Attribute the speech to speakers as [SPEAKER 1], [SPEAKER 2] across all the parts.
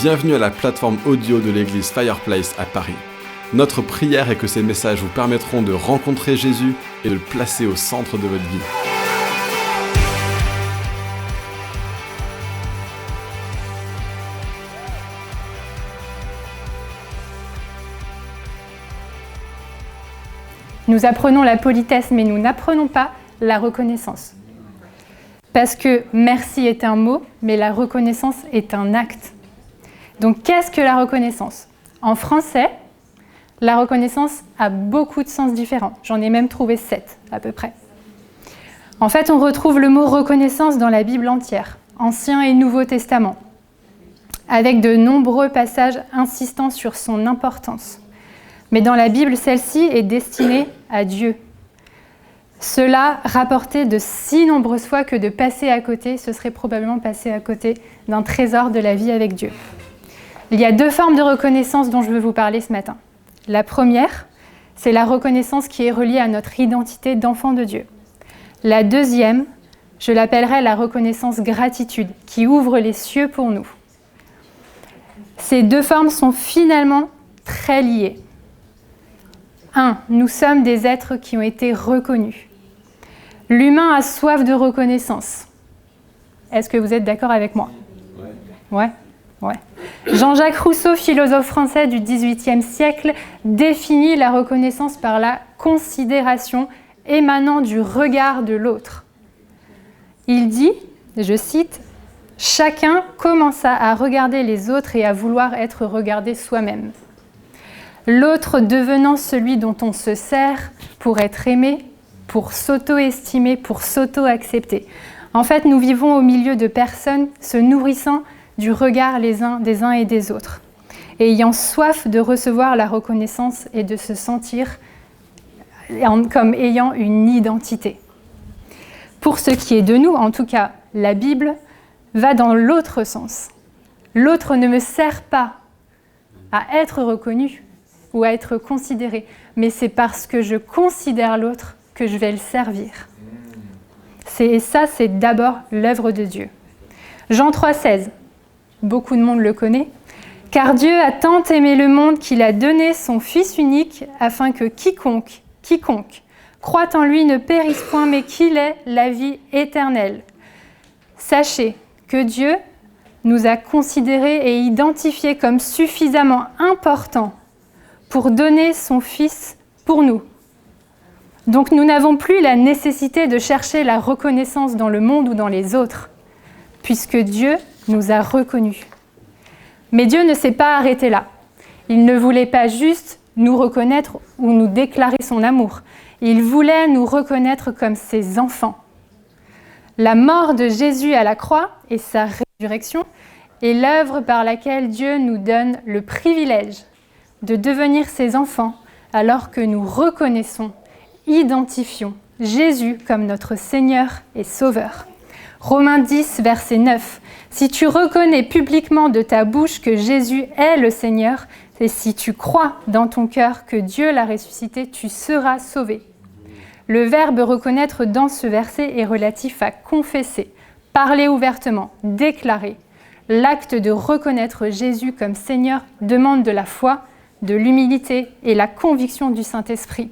[SPEAKER 1] Bienvenue à la plateforme audio de l'église Fireplace à Paris. Notre prière est que ces messages vous permettront de rencontrer Jésus et de le placer au centre de votre vie.
[SPEAKER 2] Nous apprenons la politesse, mais nous n'apprenons pas la reconnaissance. Parce que merci est un mot, mais la reconnaissance est un acte. Donc qu'est-ce que la reconnaissance ? En français, la reconnaissance a beaucoup de sens différents. J'en ai même trouvé 7 à peu près. En fait, on retrouve le mot reconnaissance dans la Bible entière, Ancien et Nouveau Testament, avec de nombreux passages insistant sur son importance. Mais dans la Bible, celle-ci est destinée à Dieu. Cela rapporté de si nombreuses fois que de passer à côté, ce serait probablement passer à côté d'un trésor de la vie avec Dieu. Il y a 2 formes de reconnaissance dont je veux vous parler ce matin. La première, c'est la reconnaissance qui est reliée à notre identité d'enfant de Dieu. La deuxième, je l'appellerai la reconnaissance gratitude, qui ouvre les cieux pour nous. Ces 2 formes sont finalement très liées. 1. Nous sommes des êtres qui ont été reconnus. L'humain a soif de reconnaissance. Est-ce que vous êtes d'accord avec moi ? Ouais. Jean-Jacques Rousseau, philosophe français du XVIIIe siècle, définit la reconnaissance par la considération émanant du regard de l'autre. Il dit, je cite, « Chacun commença à regarder les autres et à vouloir être regardé soi-même. L'autre devenant celui dont on se sert pour être aimé, pour s'auto-estimer, pour s'auto-accepter. » En fait, nous vivons au milieu de personnes se nourrissant du regard des uns et des autres, et ayant soif de recevoir la reconnaissance et de se sentir comme ayant une identité. Pour ce qui est de nous, en tout cas, la Bible va dans l'autre sens. L'autre ne me sert pas à être reconnu ou à être considéré, mais c'est parce que je considère l'autre que je vais le servir. C'est d'abord l'œuvre de Dieu. Jean 3,16. Beaucoup de monde le connaît. « Car Dieu a tant aimé le monde qu'il a donné son Fils unique, afin que quiconque croit en lui ne périsse point, mais qu'il ait la vie éternelle. » Sachez que Dieu nous a considérés et identifiés comme suffisamment importants pour donner son Fils pour nous. Donc nous n'avons plus la nécessité de chercher la reconnaissance dans le monde ou dans les autres, puisque Dieu nous a reconnus. Mais Dieu ne s'est pas arrêté là. Il ne voulait pas juste nous reconnaître ou nous déclarer son amour. Il voulait nous reconnaître comme ses enfants. La mort de Jésus à la croix et sa résurrection est l'œuvre par laquelle Dieu nous donne le privilège de devenir ses enfants alors que nous reconnaissons, identifions Jésus comme notre Seigneur et Sauveur. Romains 10, verset 9. « Si tu reconnais publiquement de ta bouche que Jésus est le Seigneur, et si tu crois dans ton cœur que Dieu l'a ressuscité, tu seras sauvé. » Le verbe reconnaître dans ce verset est relatif à confesser, parler ouvertement, déclarer. L'acte de reconnaître Jésus comme Seigneur demande de la foi, de l'humilité et la conviction du Saint-Esprit.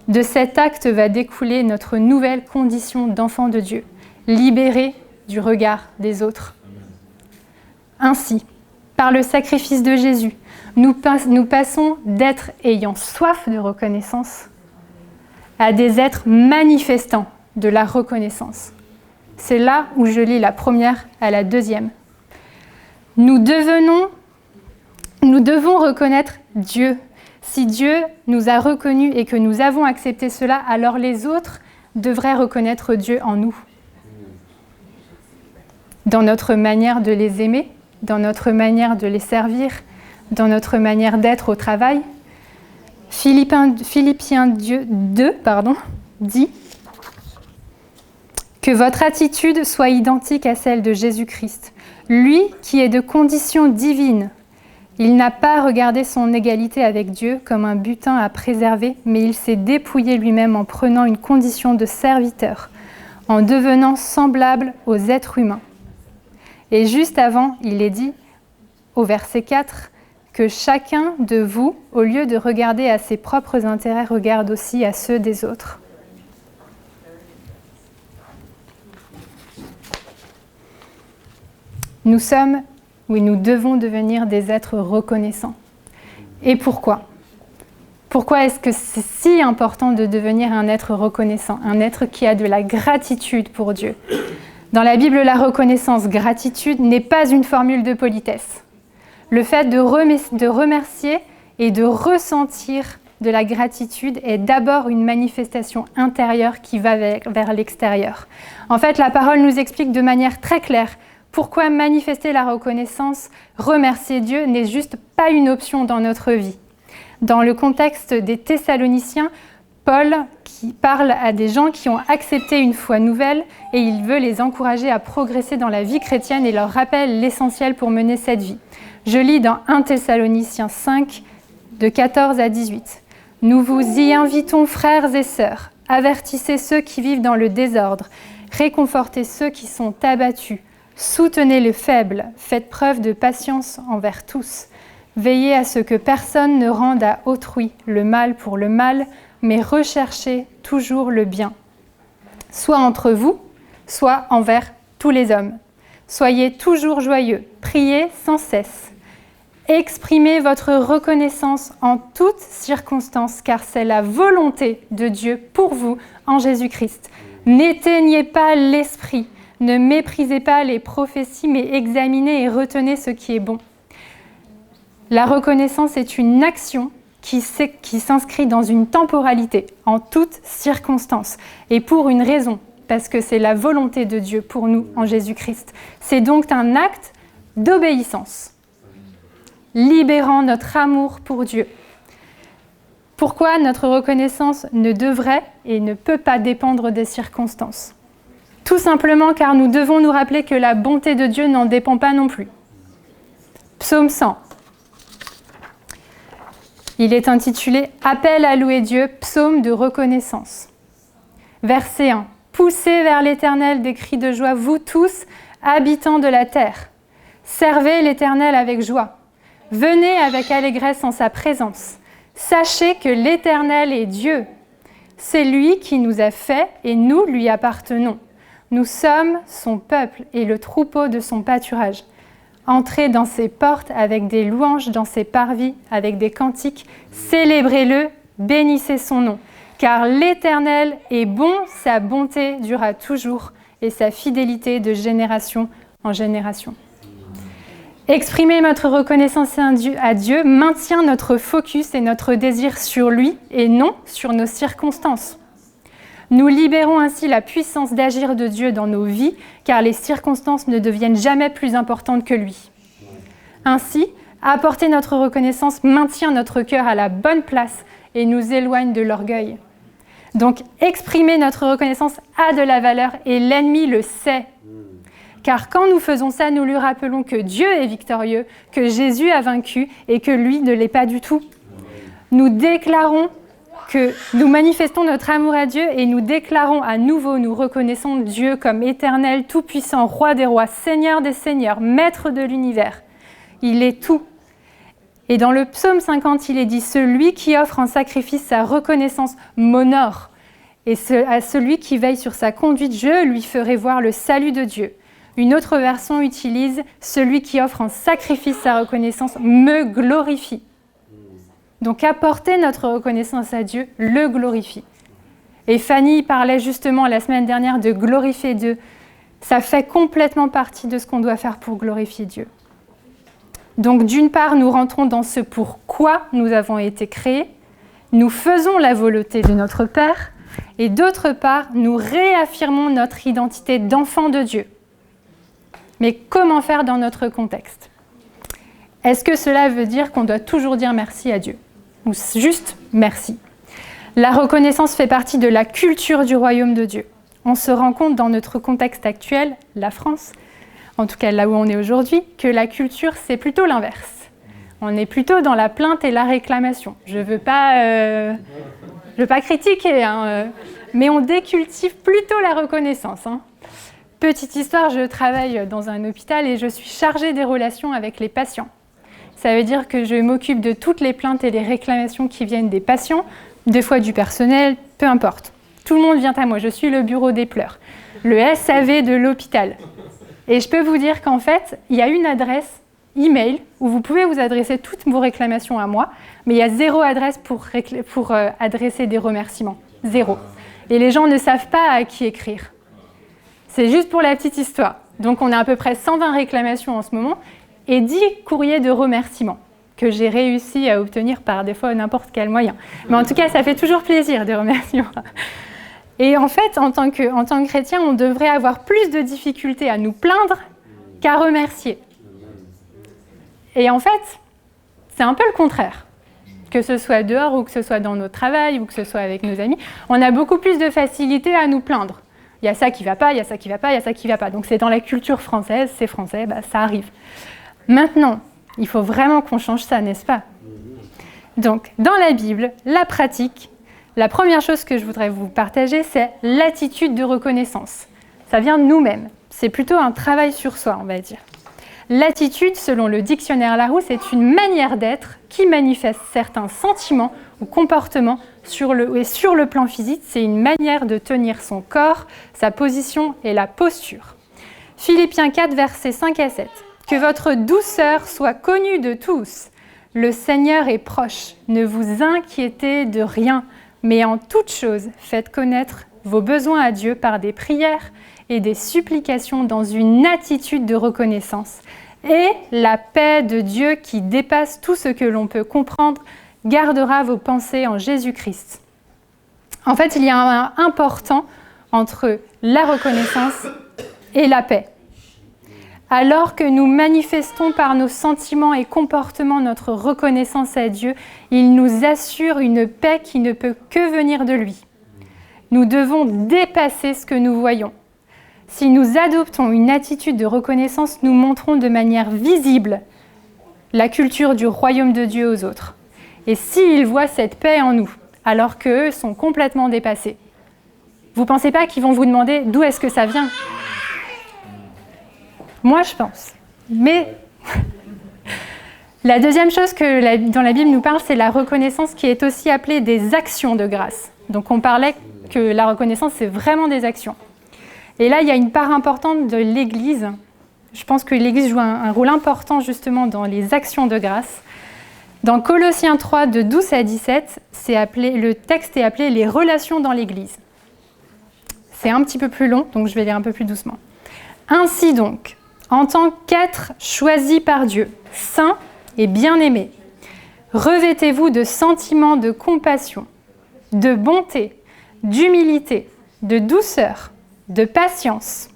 [SPEAKER 2] De cet acte va découler notre nouvelle condition d'enfant de Dieu, libéré du regard des autres. Ainsi, par le sacrifice de Jésus, nous passons d'êtres ayant soif de reconnaissance à des êtres manifestants de la reconnaissance. C'est là où je lis la première à la deuxième. Nous devons reconnaître Dieu. Si Dieu nous a reconnus et que nous avons accepté cela, alors les autres devraient reconnaître Dieu en nous. Dans notre manière de les aimer, dans notre manière de les servir, dans notre manière d'être au travail. Philippiens 2 dit que votre attitude soit identique à celle de Jésus-Christ. Lui qui est de condition divine, il n'a pas regardé son égalité avec Dieu comme un butin à préserver, mais il s'est dépouillé lui-même en prenant une condition de serviteur, en devenant semblable aux êtres humains. Et juste avant, il est dit « au verset 4, que chacun de vous, au lieu de regarder à ses propres intérêts, regarde aussi à ceux des autres. Nous sommes, oui, nous devons devenir des êtres reconnaissants. Et pourquoi ? Pourquoi est-ce que c'est si important de devenir un être reconnaissant, un être qui a de la gratitude pour Dieu ? Dans la Bible, la reconnaissance, gratitude, n'est pas une formule de politesse. Le fait de remercier et de ressentir de la gratitude est d'abord une manifestation intérieure qui va vers l'extérieur. En fait, la parole nous explique de manière très claire pourquoi manifester la reconnaissance, remercier Dieu n'est juste pas une option dans notre vie. Dans le contexte des Thessaloniciens, Paul qui parle à des gens qui ont accepté une foi nouvelle et il veut les encourager à progresser dans la vie chrétienne et leur rappelle l'essentiel pour mener cette vie. Je lis dans 1 Thessaloniciens 5, de 14 à 18. « Nous vous y invitons, frères et sœurs, avertissez ceux qui vivent dans le désordre, réconfortez ceux qui sont abattus, soutenez les faibles, faites preuve de patience envers tous. Veillez à ce que personne ne rende à autrui le mal pour le mal, mais recherchez toujours le bien, soit entre vous, soit envers tous les hommes. Soyez toujours joyeux, priez sans cesse. Exprimez votre reconnaissance en toutes circonstances, car c'est la volonté de Dieu pour vous en Jésus-Christ. N'éteignez pas l'esprit, ne méprisez pas les prophéties, mais examinez et retenez ce qui est bon. La reconnaissance est une action qui s'inscrit dans une temporalité, en toutes circonstances, et pour une raison, parce que c'est la volonté de Dieu pour nous en Jésus-Christ. C'est donc un acte d'obéissance, libérant notre amour pour Dieu. Pourquoi notre reconnaissance ne devrait et ne peut pas dépendre des circonstances ? Tout simplement car nous devons nous rappeler que la bonté de Dieu n'en dépend pas non plus. Psaume 100. Il est intitulé « Appel à louer Dieu, psaume de reconnaissance ». Verset 1. « Poussez vers l'Éternel des cris de joie, vous tous, habitants de la terre. Servez l'Éternel avec joie. Venez avec allégresse en sa présence. Sachez que l'Éternel est Dieu. C'est lui qui nous a fait et nous lui appartenons. Nous sommes son peuple et le troupeau de son pâturage. Entrez dans ses portes avec des louanges, dans ses parvis avec des cantiques. Célébrez-le, bénissez son nom. Car l'Éternel est bon, sa bonté durera toujours et sa fidélité de génération en génération. » Exprimer notre reconnaissance à Dieu maintient notre focus et notre désir sur lui et non sur nos circonstances. Nous libérons ainsi la puissance d'agir de Dieu dans nos vies, car les circonstances ne deviennent jamais plus importantes que lui. Ainsi, apporter notre reconnaissance maintient notre cœur à la bonne place et nous éloigne de l'orgueil. Donc, exprimer notre reconnaissance a de la valeur et l'ennemi le sait. Car quand nous faisons ça, nous lui rappelons que Dieu est victorieux, que Jésus a vaincu et que lui ne l'est pas du tout. Nous déclarons que nous manifestons notre amour à Dieu et nous déclarons à nouveau, nous reconnaissons Dieu comme éternel, tout-puissant, roi des rois, seigneur des seigneurs, maître de l'univers. Il est tout. Et dans le psaume 50, il est dit « Celui qui offre en sacrifice sa reconnaissance m'honore. Et à celui qui veille sur sa conduite, je lui ferai voir le salut de Dieu. » Une autre version utilise « Celui qui offre en sacrifice sa reconnaissance me glorifie. » Donc apporter notre reconnaissance à Dieu le glorifie. Et Fanny parlait justement la semaine dernière de glorifier Dieu. Ça fait complètement partie de ce qu'on doit faire pour glorifier Dieu. Donc d'une part, nous rentrons dans ce pourquoi nous avons été créés, nous faisons la volonté de notre Père, et d'autre part, nous réaffirmons notre identité d'enfant de Dieu. Mais comment faire dans notre contexte ? Est-ce que cela veut dire qu'on doit toujours dire merci à Dieu ? Ou juste merci ? La reconnaissance fait partie de la culture du royaume de Dieu. On se rend compte dans notre contexte actuel, la France, en tout cas là où on est aujourd'hui, que la culture, c'est plutôt l'inverse. On est plutôt dans la plainte et la réclamation. Je veux pas critiquer, mais on décultive plutôt la reconnaissance. Petite histoire, je travaille dans un hôpital et je suis chargée des relations avec les patients. Ça veut dire que je m'occupe de toutes les plaintes et les réclamations qui viennent des patients, des fois du personnel, peu importe. Tout le monde vient à moi, je suis le bureau des pleurs, le SAV de l'hôpital. Et je peux vous dire qu'en fait, il y a une adresse email où vous pouvez vous adresser toutes vos réclamations à moi, mais il y a 0 adresse pour adresser des remerciements. 0. Et les gens ne savent pas à qui écrire. C'est juste pour la petite histoire. Donc on a à peu près 120 réclamations en ce moment et 10 courriers de remerciements que j'ai réussi à obtenir par des fois n'importe quel moyen. Mais en tout cas, ça fait toujours plaisir des remerciements. Et en fait, en tant que chrétien, on devrait avoir plus de difficultés à nous plaindre qu'à remercier. Et en fait, c'est un peu le contraire. Que ce soit dehors ou que ce soit dans notre travail ou que ce soit avec nos amis, on a beaucoup plus de facilité à nous plaindre. Il y a ça qui ne va pas, il y a ça qui ne va pas, il y a ça qui ne va pas. Donc c'est dans la culture française, c'est français, ça arrive. Maintenant, il faut vraiment qu'on change ça, n'est-ce pas? Donc, dans la Bible, la pratique, la première chose que je voudrais vous partager, c'est l'attitude de reconnaissance. Ça vient de nous-mêmes. C'est plutôt un travail sur soi, on va dire. L'attitude, selon le dictionnaire Larousse, est une manière d'être qui manifeste certains sentiments ou comportements sur le plan physique. C'est une manière de tenir son corps, sa position et la posture. Philippiens 4, versets 5 à 7. « Que votre douceur soit connue de tous. Le Seigneur est proche. Ne vous inquiétez de rien, mais en toute chose, faites connaître vos besoins à Dieu par des prières et des supplications dans une attitude de reconnaissance. Et la paix de Dieu qui dépasse tout ce que l'on peut comprendre gardera vos pensées en Jésus-Christ. » En fait, il y a un lien important entre la reconnaissance et la paix. Alors que nous manifestons par nos sentiments et comportements notre reconnaissance à Dieu, il nous assure une paix qui ne peut que venir de lui. Nous devons dépasser ce que nous voyons. Si nous adoptons une attitude de reconnaissance, nous montrons de manière visible la culture du royaume de Dieu aux autres. Et s'ils voient cette paix en nous, alors qu'eux sont complètement dépassés, vous ne pensez pas qu'ils vont vous demander d'où est-ce que ça vient? Moi, je pense. Mais la deuxième chose dont la Bible nous parle, c'est la reconnaissance qui est aussi appelée des actions de grâce. Donc on parlait que la reconnaissance, c'est vraiment des actions. Et là, il y a une part importante de l'Église. Je pense que l'Église joue un rôle important justement dans les actions de grâce. Dans Colossiens 3, de 12 à 17, le texte est appelé « Les relations dans l'Église ». C'est un petit peu plus long, donc je vais lire un peu plus doucement. « Ainsi donc, en tant qu'être choisi par Dieu, saint et bien-aimé, revêtez-vous de sentiments de compassion, de bonté, d'humilité, de douceur, de patience.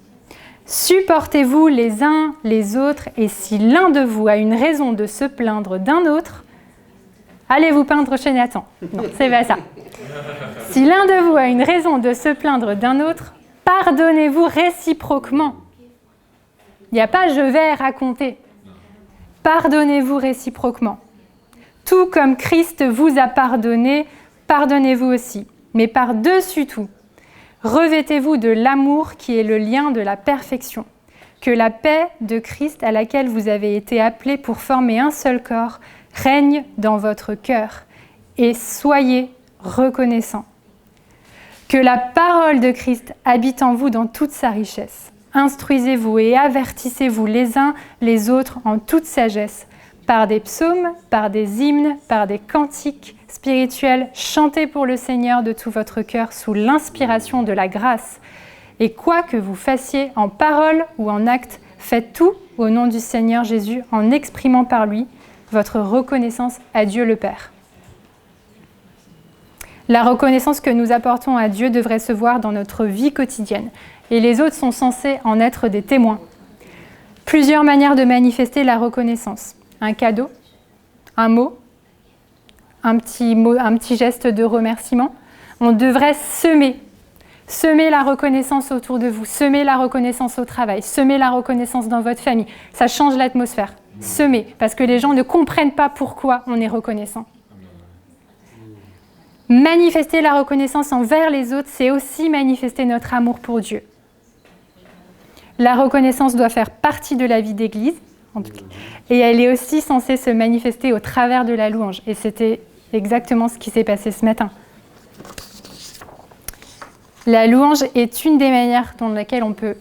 [SPEAKER 2] Supportez-vous les uns les autres, et si l'un de vous a une raison de se plaindre d'un autre, allez vous plaindre chez Nathan. Non, c'est pas ça. Si l'un de vous a une raison de se plaindre d'un autre, pardonnez-vous réciproquement. Il n'y a pas « je vais raconter ». Pardonnez-vous réciproquement. Tout comme Christ vous a pardonné, pardonnez-vous aussi. Mais par-dessus tout, revêtez-vous de l'amour qui est le lien de la perfection. Que la paix de Christ à laquelle vous avez été appelés pour former un seul corps règne dans votre cœur et soyez reconnaissants. Que la parole de Christ habite en vous dans toute sa richesse. Instruisez-vous et avertissez-vous les uns les autres en toute sagesse, par des psaumes, par des hymnes, par des cantiques spirituels, chantez pour le Seigneur de tout votre cœur sous l'inspiration de la grâce. Et quoi que vous fassiez en parole ou en acte, faites tout au nom du Seigneur Jésus en exprimant par lui votre reconnaissance à Dieu le Père. La reconnaissance que nous apportons à Dieu devrait se voir dans notre vie quotidienne. Et les autres sont censés en être des témoins. Plusieurs manières de manifester la reconnaissance. Un cadeau, un mot, un petit geste de remerciement. On devrait semer la reconnaissance autour de vous, semer la reconnaissance au travail, semer la reconnaissance dans votre famille. Ça change l'atmosphère. Semer, parce que les gens ne comprennent pas pourquoi on est reconnaissant. Manifester la reconnaissance envers les autres, c'est aussi manifester notre amour pour Dieu. La reconnaissance doit faire partie de la vie d'Église. en tout cas. Et elle est aussi censée se manifester au travers de la louange. Et c'était exactement ce qui s'est passé ce matin. La louange est une des manières dans laquelle on peut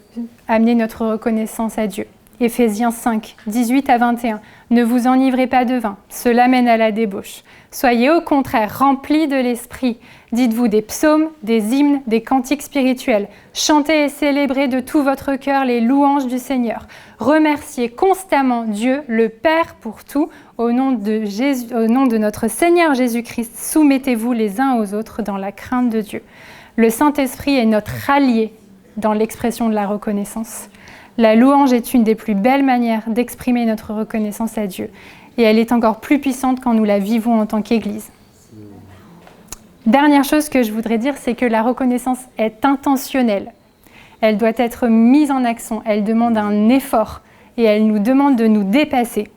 [SPEAKER 2] amener notre reconnaissance à Dieu. Éphésiens 5, 18 à 21. Ne vous enivrez pas de vin, cela mène à la débauche. Soyez au contraire remplis de l'esprit. Dites-vous des psaumes, des hymnes, des cantiques spirituels. Chantez et célébrez de tout votre cœur les louanges du Seigneur. Remerciez constamment Dieu, le Père pour tout. Au nom de notre Seigneur Jésus-Christ, soumettez-vous les uns aux autres dans la crainte de Dieu. Le Saint-Esprit est notre allié dans l'expression de la reconnaissance. La louange est une des plus belles manières d'exprimer notre reconnaissance à Dieu. Et elle est encore plus puissante quand nous la vivons en tant qu'Église. Dernière chose que je voudrais dire, c'est que la reconnaissance est intentionnelle. Elle doit être mise en action, elle demande un effort et elle nous demande de nous dépasser.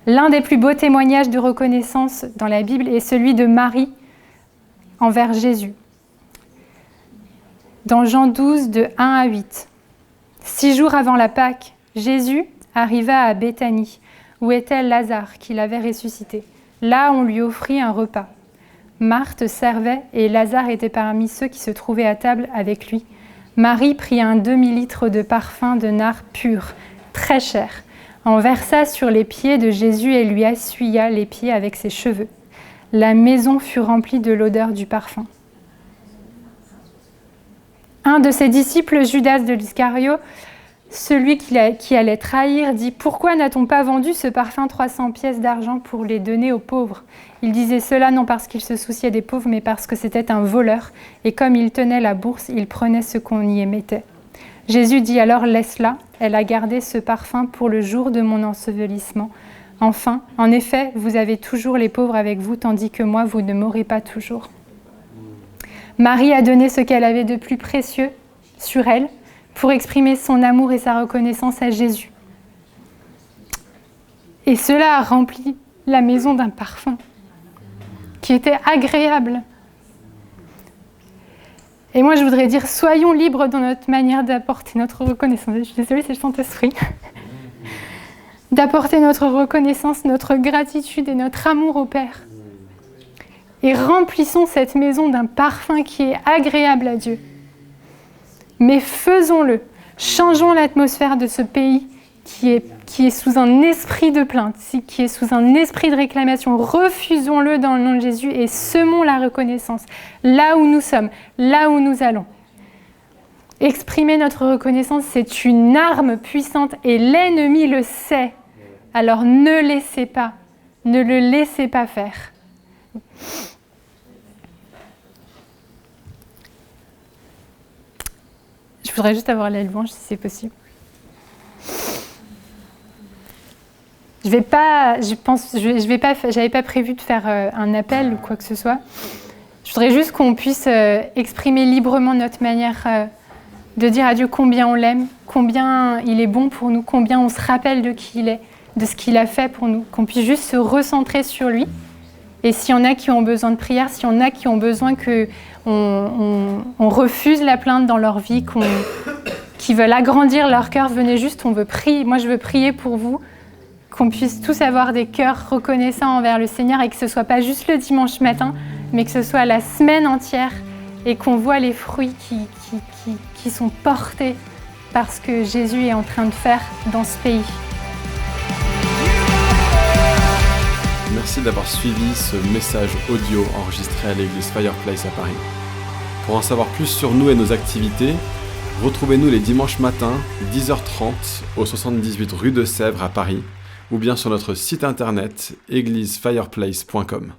[SPEAKER 2] L'un des plus beaux témoignages de reconnaissance dans la Bible est celui de Marie envers Jésus. Dans Jean 12, de 1 à 8. 6 jours avant la Pâque, Jésus arriva à Béthanie, où était Lazare, qu'il avait ressuscité. Là, on lui offrit un repas. Marthe servait et Lazare était parmi ceux qui se trouvaient à table avec lui. Marie prit un demi-litre de parfum de nard pur, très cher, en versa sur les pieds de Jésus et lui essuya les pieds avec ses cheveux. La maison fut remplie de l'odeur du parfum. Un de ses disciples, Judas de l'Iscario, celui qui allait trahir, dit « Pourquoi n'a-t-on pas vendu ce parfum 300 pièces d'argent pour les donner aux pauvres ?» Il disait cela non parce qu'il se souciait des pauvres, mais parce que c'était un voleur. Et comme il tenait la bourse, il prenait ce qu'on y mettait. Jésus dit alors « Laisse-la, elle a gardé ce parfum pour le jour de mon ensevelissement. Enfin, en effet, vous avez toujours les pauvres avec vous, tandis que moi, vous ne m'aurez pas toujours. » Marie a donné ce qu'elle avait de plus précieux sur elle pour exprimer son amour et sa reconnaissance à Jésus. Et cela a rempli la maison d'un parfum qui était agréable. Et moi, je voudrais dire, soyons libres dans notre manière d'apporter notre reconnaissance. Je suis désolée, c'est le Saint-Esprit. D'apporter notre reconnaissance, notre gratitude et notre amour au Père. Et remplissons cette maison d'un parfum qui est agréable à Dieu. Mais faisons-le. Changeons l'atmosphère de ce pays qui est sous un esprit de plainte, qui est sous un esprit de réclamation. Refusons-le dans le nom de Jésus et semons la reconnaissance là où nous sommes, là où nous allons. Exprimer notre reconnaissance, c'est une arme puissante et l'ennemi le sait. Alors ne le laissez pas faire. Je voudrais juste avoir la louange si c'est possible. J'avais pas prévu de faire un appel ou quoi que ce soit. Je voudrais juste qu'on puisse exprimer librement notre manière de dire à Dieu combien on l'aime, combien il est bon pour nous, combien on se rappelle de qui il est, de ce qu'il a fait pour nous, qu'on puisse juste se recentrer sur lui. Et s'il y en a qui ont besoin de prière, s'il y en a qui ont besoin qu'on refuse la plainte dans leur vie, qui veulent agrandir leur cœur, venez juste, on veut prier. Moi, je veux prier pour vous, qu'on puisse tous avoir des cœurs reconnaissants envers le Seigneur et que ce ne soit pas juste le dimanche matin, mais que ce soit la semaine entière et qu'on voit les fruits qui sont portés par ce que Jésus est en train de faire dans ce pays.
[SPEAKER 1] Merci d'avoir suivi ce message audio enregistré à l'église Fireplace à Paris. Pour en savoir plus sur nous et nos activités, retrouvez-nous les dimanches matins, 10h30, au 78 rue de Sèvres à Paris, ou bien sur notre site internet églisefireplace.com.